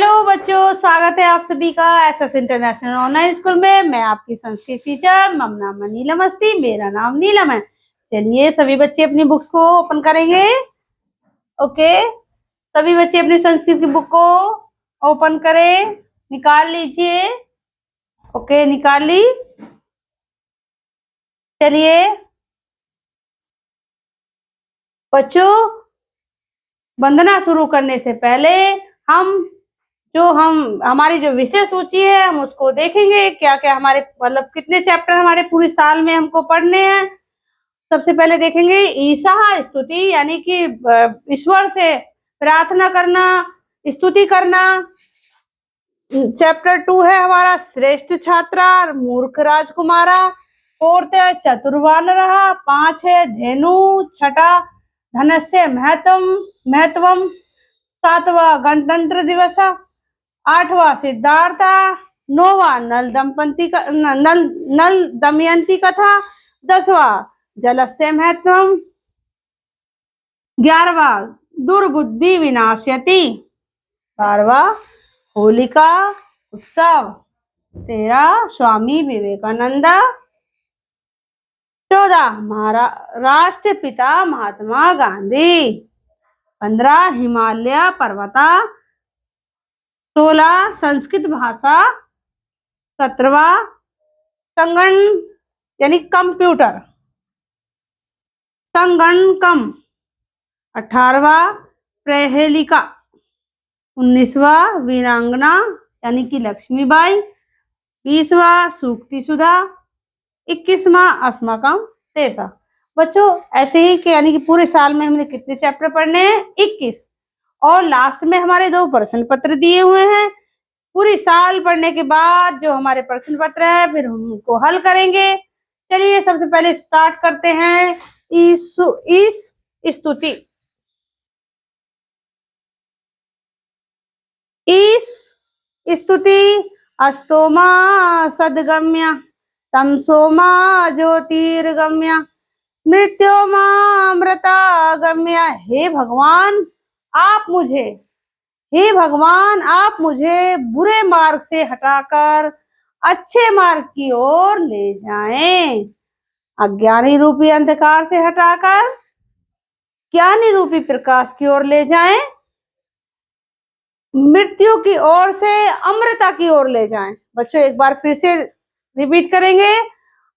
Hello बच्चों, स्वागत है आप सभी का एसएस इंटरनेशनल ऑनलाइन स्कूल में। मैं आपकी संस्कृत टीचर ममनामा नीलम अस्ती, मेरा नाम नीलम है। चलिए सभी बच्चे अपनी बुक्स को ओपन करेंगे। ओके, सभी बच्चे अपनी संस्कृत की बुक को ओपन करें, निकाल लीजिए। ओके, निकाल ली। चलिए बच्चों, वंदना शुरू करने से पहले हमारी जो विषय सूची है हम उसको देखेंगे। क्या क्या हमारे मतलब कितने चैप्टर हमारे पूरे साल में हमको पढ़ने हैं। सबसे पहले देखेंगे ईसा स्तुति, यानी कि ईश्वर से प्रार्थना करना, स्तुति करना। चैप्टर 2 है हमारा श्रेष्ठ छात्रा मूर्ख राजकुमारा। 4th है चतुर्वानरः। 5 है धेनु। 6ठा धनस्य महत्वम। 7वां गणतंत्र दिवस। 8वां सिद्धार्थ। 9वां नल दमयंती कथा। 10वां जलस्य महत्वम। 11वां दुर्बुद्धि विनाशयति। 12वां होलिका उत्सव। 13 स्वामी विवेकानंद। 14 राष्ट्रपिता महात्मा गांधी। 15 हिमालय पर्वता। 16 संस्कृत भाषा। 17वां संगणक यानी कंप्यूटर संगणकम। 18वां प्रहेलिका। 19वां वीरांगना यानी कि लक्ष्मीबाई। 20वां सूक्ति सुधा। 21वां अस्माकम तेसा। बच्चों ऐसे ही कि यानी कि पूरे साल में हमने कितने चैप्टर पढ़ने हैं? 21। और लास्ट में हमारे 2 प्रश्न पत्र दिए हुए हैं। पूरी साल पढ़ने के बाद जो हमारे प्रश्न पत्र है फिर हम उनको हल करेंगे। चलिए सबसे पहले स्टार्ट करते हैं इस स्तुति। इस स्तुति अस्तोमा सद्गम्य तमसोमा ज्योतिर्गम्य मृत्योमा अमृता गम्य। हे भगवान आप मुझे बुरे मार्ग से हटाकर अच्छे मार्ग की ओर ले जाएं। अज्ञानी रूपी अंधकार से हटाकर ज्ञानी रूपी प्रकाश की ओर ले जाएं। मृत्यु की ओर से अमृता की ओर ले जाएं। बच्चों एक बार फिर से रिपीट करेंगे।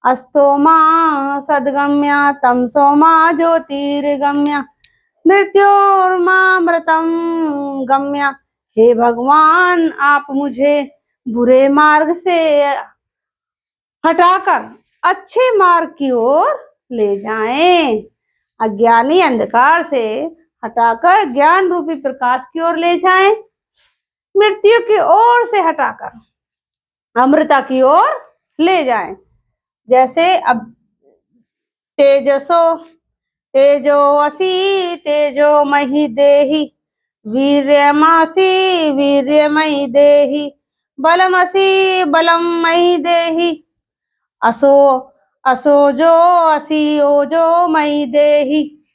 अस्तोमा सद्गम्य तमसोमा ज्योतिर्गम्य मृत्योर्मामृतम गम्य। हे भगवान आप मुझे बुरे मार्ग से हटाकर अच्छे मार्ग की ओर ले जाएं। अज्ञानी अंधकार से हटाकर ज्ञान रूपी प्रकाश की ओर ले जाएं। मृत्यु की ओर से हटाकर अमृता की ओर ले जाएं। जैसे अब तेजो असी तेजो मही देहि वीर्यमासी वीर्यमयी देहि बलमसी बलम मयि देहि असोजो असी ओजो मयि देहि।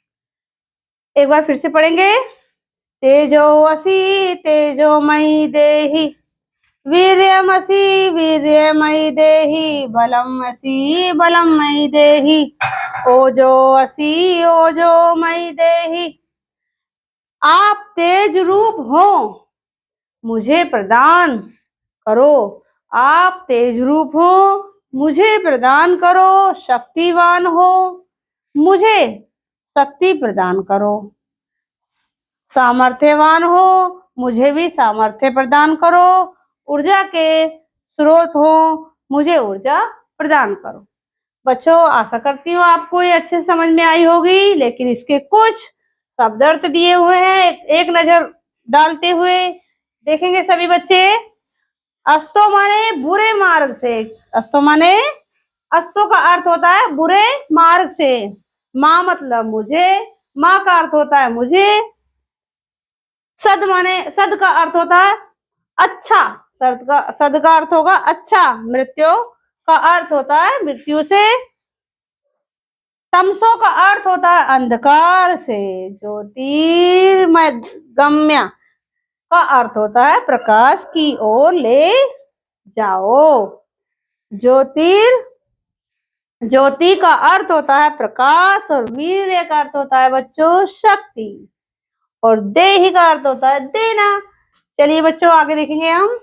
एक बार फिर से पढ़ेंगे। तेजो असी तेजो मयि देहि वीर्यमसी वीर्यमयी देहि बलमसी बलम मयि देहि ओजो असी ओजो मयि देहि। आप तेज रूप हो मुझे प्रदान करो। आप तेज रूप हो मुझे प्रदान करो। शक्तिवान हो मुझे शक्ति प्रदान करो। सामर्थ्यवान हो मुझे भी सामर्थ्य प्रदान करो। ऊर्जा के स्रोत हो मुझे ऊर्जा प्रदान करो। बच्चों आशा करती हूँ आपको ये अच्छे समझ में आई होगी, लेकिन इसके कुछ शब्द अर्थ दिए हुए हैं, एक नजर डालते हुए देखेंगे सभी बच्चे। अस्तो माने बुरे मार्ग से। अस्तो का अर्थ होता है बुरे मार्ग से। माँ मतलब मुझे, माँ का अर्थ होता है मुझे। सद का अर्थ होता है अच्छा। सद का अर्थ होगा अच्छा। मृत्यु का अर्थ होता है मृत्यु से। तमसो का अर्थ होता है अंधकार से। ज्योतिर्मय गम्य का अर्थ होता है प्रकाश की ओर ले जाओ। ज्योति का अर्थ होता है प्रकाश और वीर्य का अर्थ होता है बच्चों शक्ति और देहि का अर्थ होता है देना। चलिए बच्चों आगे देखेंगे हम।